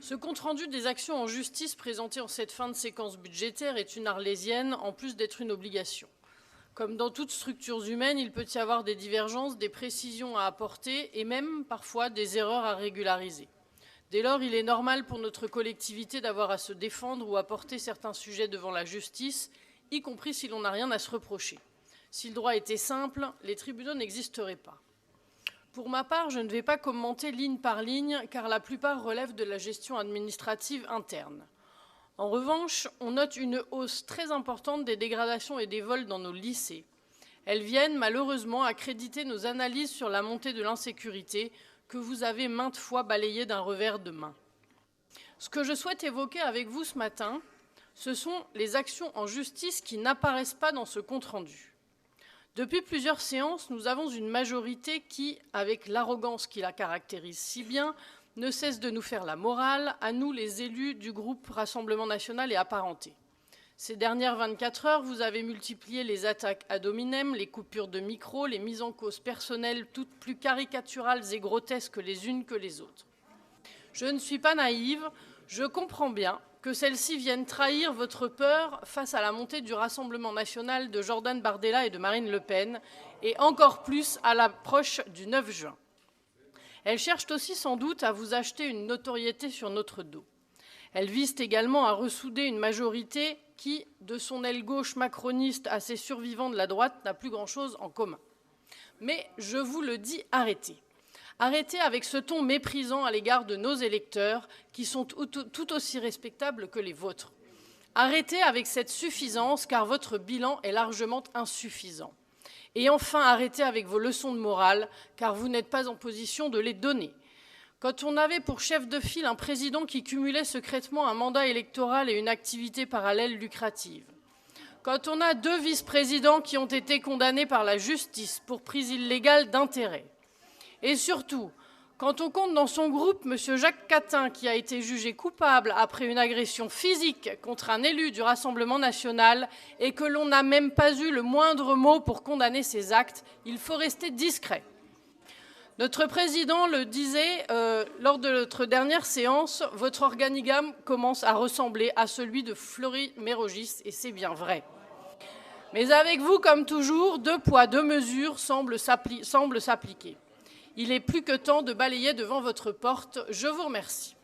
Ce compte-rendu des actions en justice présenté en cette fin de séquence budgétaire est une arlésienne, en plus d'être une obligation. Comme dans toutes structures humaines, il peut y avoir des divergences, des précisions à apporter et même parfois des erreurs à régulariser. Dès lors, il est normal pour notre collectivité d'avoir à se défendre ou à porter certains sujets devant la justice, y compris si l'on n'a rien à se reprocher. Si le droit était simple, les tribunaux n'existeraient pas. Pour ma part, je ne vais pas commenter ligne par ligne, car la plupart relèvent de la gestion administrative interne. En revanche, on note une hausse très importante des dégradations et des vols dans nos lycées. Elles viennent malheureusement accréditer nos analyses sur la montée de l'insécurité que vous avez maintes fois balayées d'un revers de main. Ce que je souhaite évoquer avec vous ce matin, ce sont les actions en justice qui n'apparaissent pas dans ce compte-rendu. Depuis plusieurs séances, nous avons une majorité qui, avec l'arrogance qui la caractérise si bien, ne cesse de nous faire la morale, à nous les élus du groupe Rassemblement national et apparentés. Ces dernières 24 heures, vous avez multiplié les attaques ad hominem, les coupures de micro, les mises en cause personnelles, toutes plus caricaturales et grotesques les unes que les autres. Je ne suis pas naïve, je comprends bien que celles-ci viennent trahir votre peur face à la montée du Rassemblement national de Jordan Bardella et de Marine Le Pen, et encore plus à l'approche du 9 juin. Elles cherchent aussi sans doute à vous acheter une notoriété sur notre dos. Elles visent également à ressouder une majorité qui, de son aile gauche macroniste à ses survivants de la droite, n'a plus grand-chose en commun. Mais je vous le dis, arrêtez. Arrêtez avec ce ton méprisant à l'égard de nos électeurs, qui sont tout aussi respectables que les vôtres. Arrêtez avec cette suffisance, car votre bilan est largement insuffisant. Et enfin, arrêtez avec vos leçons de morale, car vous n'êtes pas en position de les donner. Quand on avait pour chef de file un président qui cumulait secrètement un mandat électoral et une activité parallèle lucrative, quand on a 2 vice-présidents qui ont été condamnés par la justice pour prise illégale d'intérêt, et surtout, quand on compte dans son groupe M. Jacques Catin, qui a été jugé coupable après une agression physique contre un élu du Rassemblement national et que l'on n'a même pas eu le moindre mot pour condamner ces actes, il faut rester discret. Notre président le disait lors de notre dernière séance, votre organigramme commence à ressembler à celui de Fleury-Mérogis, et c'est bien vrai. Mais avec vous, comme toujours, 2 poids, 2 mesures semblent s'appliquer. Il est plus que temps de balayer devant votre porte. Je vous remercie.